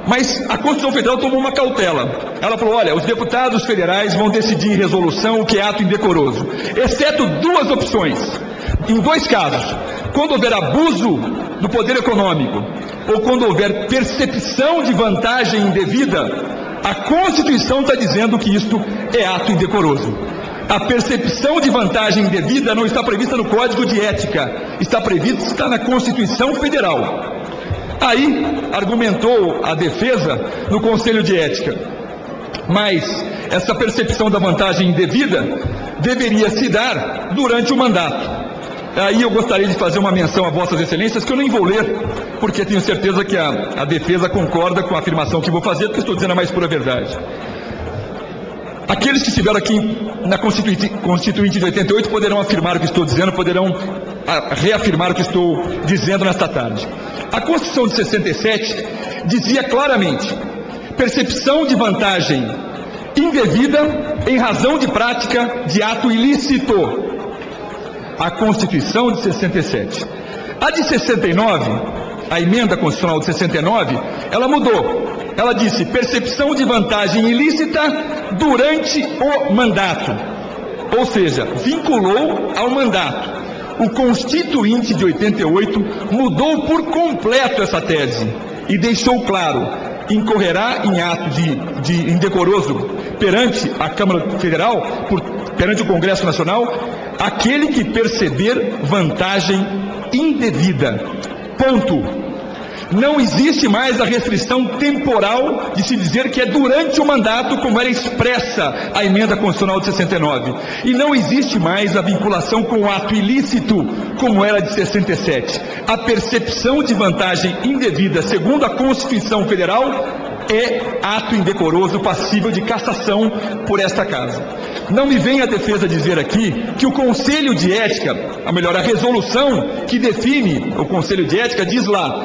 Mas a Constituição Federal tomou uma cautela. Ela falou, olha, os deputados federais vão decidir em resolução o que é ato indecoroso, exceto duas opções. Em dois casos, quando houver abuso do poder econômico ou quando houver percepção de vantagem indevida, a Constituição está dizendo que isto é ato indecoroso. A percepção de vantagem indevida não está prevista no Código de Ética, está prevista na Constituição Federal. Aí, argumentou a defesa no Conselho de Ética, mas essa percepção da vantagem indevida deveria se dar durante o mandato. Aí eu gostaria de fazer uma menção a Vossas Excelências, que eu nem vou ler, porque tenho certeza que a defesa concorda com a afirmação que vou fazer, porque estou dizendo a mais pura verdade. Aqueles que estiveram aqui na Constituinte de 88 poderão afirmar o que estou dizendo, poderão reafirmar o que estou dizendo nesta tarde. A Constituição de 67 dizia claramente: percepção de vantagem indevida em razão de prática de ato ilícito. A Constituição de 67. A de 69, a emenda constitucional de 69, ela mudou. Ela disse percepção de vantagem ilícita durante o mandato. Ou seja, vinculou ao mandato. O Constituinte de 88 mudou por completo essa tese e deixou claro: incorrerá em ato de indecoroso perante a Câmara Federal, perante o Congresso Nacional, aquele que perceber vantagem indevida. Ponto. Não existe mais a restrição temporal de se dizer que é durante o mandato, como era expressa a emenda constitucional de 69. E não existe mais a vinculação com o ato ilícito, como era de 67. A percepção de vantagem indevida, segundo a Constituição Federal, é ato indecoroso passível de cassação por esta casa. Não me venha a defesa dizer aqui que o Conselho de Ética, ou melhor, a resolução que define o Conselho de Ética diz lá: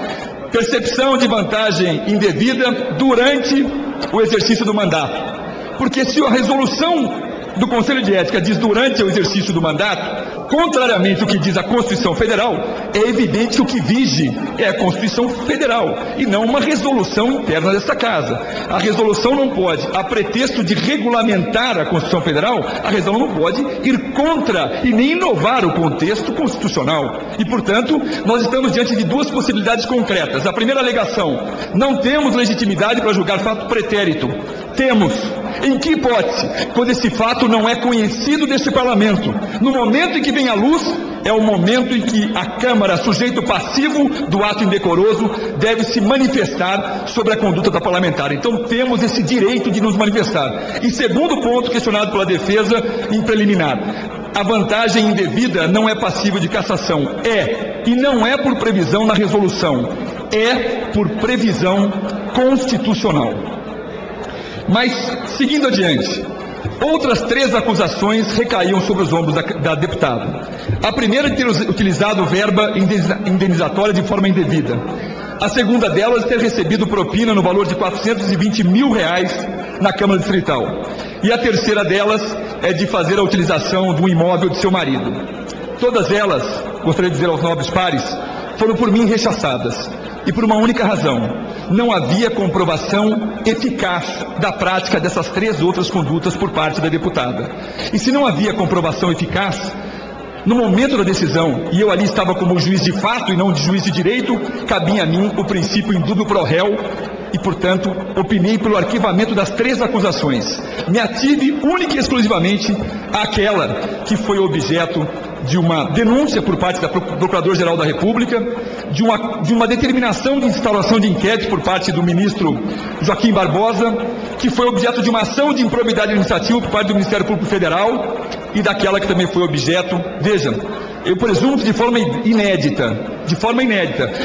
percepção de vantagem indevida durante o exercício do mandato. Porque se a resolução do Conselho de Ética diz durante o exercício do mandato, contrariamente ao que diz a Constituição Federal, é evidente que o que vige é a Constituição Federal e não uma resolução interna desta casa. A resolução não pode, a pretexto de regulamentar a Constituição Federal, a resolução não pode ir contra e nem inovar o contexto constitucional. E, portanto, nós estamos diante de duas possibilidades concretas. A primeira alegação: não temos legitimidade para julgar fato pretérito. Temos. Em que hipótese? Quando esse fato não é conhecido deste parlamento. No momento em que vem à luz, é o momento em que a Câmara, sujeito passivo do ato indecoroso, deve se manifestar sobre a conduta da parlamentar. Então temos esse direito de nos manifestar. E segundo ponto questionado pela defesa em preliminar: a vantagem indevida não é passível de cassação. É, e não é por previsão na resolução, é por previsão constitucional. Mas, seguindo adiante, outras três acusações recaíam sobre os ombros da deputada. A primeira de ter utilizado verba indenizatória de forma indevida. A segunda delas, ter recebido propina no valor de R$420 mil na Câmara Distrital. E a terceira delas é de fazer a utilização de um imóvel de seu marido. Todas elas, gostaria de dizer aos nobres pares, foram por mim rechaçadas. E por uma única razão: não havia comprovação eficaz da prática dessas três outras condutas por parte da deputada. E se não havia comprovação eficaz, no momento da decisão, e eu ali estava como juiz de fato e não de juiz de direito, cabia a mim o princípio indúbio pro réu e, portanto, opinei pelo arquivamento das três acusações. Me ative única e exclusivamente àquela que foi objeto de uma denúncia por parte da Procurador-Geral da República, de uma determinação de instauração de inquérito por parte do ministro Joaquim Barbosa, que foi objeto de uma ação de improbidade administrativa por parte do Ministério Público Federal, e daquela que também foi objeto, vejam, eu presumo que de forma inédita,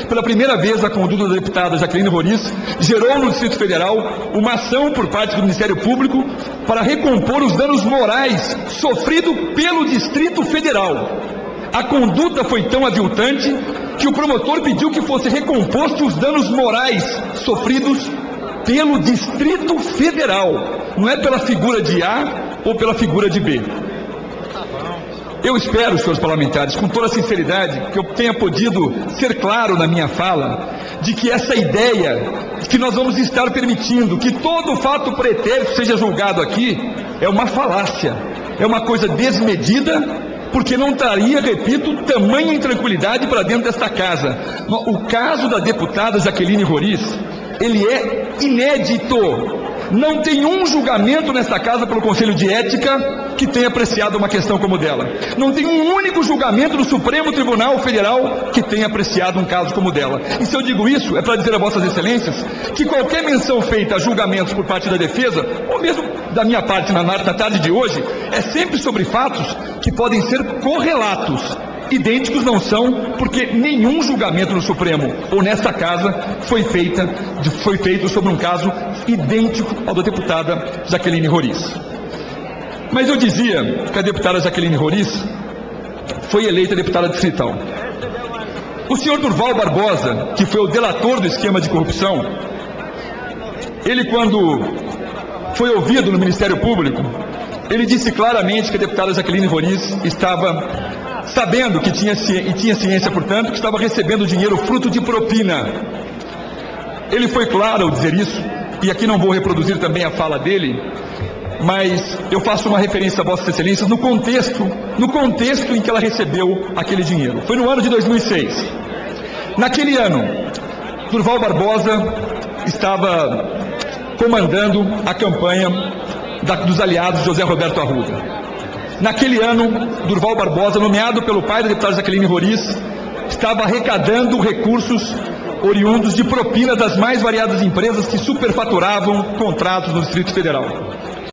pela primeira vez a conduta da deputada Jaqueline Roriz gerou no Distrito Federal uma ação por parte do Ministério Público para recompor os danos morais sofridos pelo Distrito Federal. A conduta foi tão aviltante que o promotor pediu que fosse recomposto os danos morais sofridos pelo Distrito Federal, não é pela figura de A ou pela figura de B. Eu espero, senhores parlamentares, com toda sinceridade, que eu tenha podido ser claro na minha fala, de que essa ideia, que que nós vamos estar permitindo que todo fato pretérito seja julgado aqui é uma falácia, é uma coisa desmedida, porque não traria, repito, tamanha intranquilidade para dentro desta casa. O caso da deputada Jaqueline Roriz, ele é inédito. Não tem um julgamento nesta casa pelo Conselho de Ética que tenha apreciado uma questão como dela. Não tem um único julgamento do Supremo Tribunal Federal que tenha apreciado um caso como dela. E se eu digo isso, é para dizer a Vossas Excelências que qualquer menção feita a julgamentos por parte da defesa, ou mesmo da minha parte na tarde de hoje, é sempre sobre fatos que podem ser correlatos. Idênticos não são, porque nenhum julgamento no Supremo ou nesta casa foi feito sobre um caso idêntico ao da deputada Jaqueline Roriz. Mas eu dizia que a deputada Jaqueline Roriz foi eleita deputada distrital. O senhor Durval Barbosa, que foi o delator do esquema de corrupção, ele, quando foi ouvido no Ministério Público, ele disse claramente que a deputada Jaqueline Roriz estava sabendo que tinha ciência, portanto, que estava recebendo dinheiro fruto de propina. Ele foi claro ao dizer isso, e aqui não vou reproduzir também a fala dele, mas eu faço uma referência a Vossas Excelências no contexto em que ela recebeu aquele dinheiro. Foi no ano de 2006. Naquele ano, Durval Barbosa estava comandando a campanha dos aliados José Roberto Arruda. Naquele ano, Durval Barbosa, nomeado pelo pai da deputada Jaqueline Roriz, estava arrecadando recursos oriundos de propina das mais variadas empresas que superfaturavam contratos no Distrito Federal.